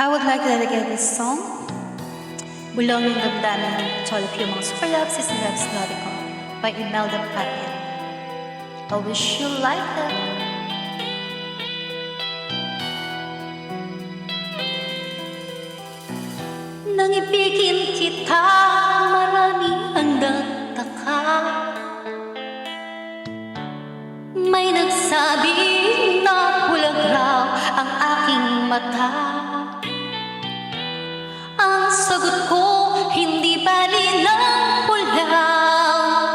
I would like to dedicate this song, Bulong ng Damdamin, to all of you mga super loves, sis and loves natin ko, by Imelda Patin. I wish you like it. Nang ibigin kita, marami ang nagtaka. May nagsabi na bulag raw ang aking mata. Ang sagot ko, hindi bali ng pulaw.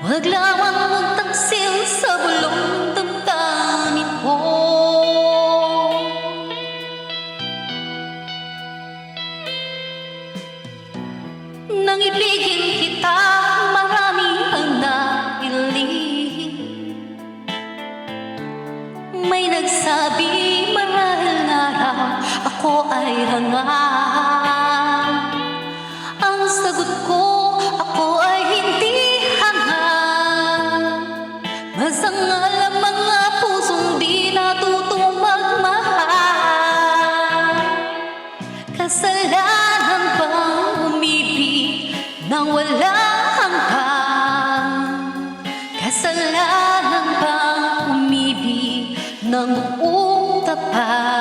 Wag lamang magtaksil sa bulong ng damdamin ko. Nang ibigin kita, marami ang nailing. May nagsabi, marahil nga raw ako ay hangang. Ang sagot ko, ako ay hindi hangang. Masangal ang mga pusong di natutong magmahal. Kasalanan bang umibig nang wala hanggang? Kasalanan bang umibig nang buong tapat?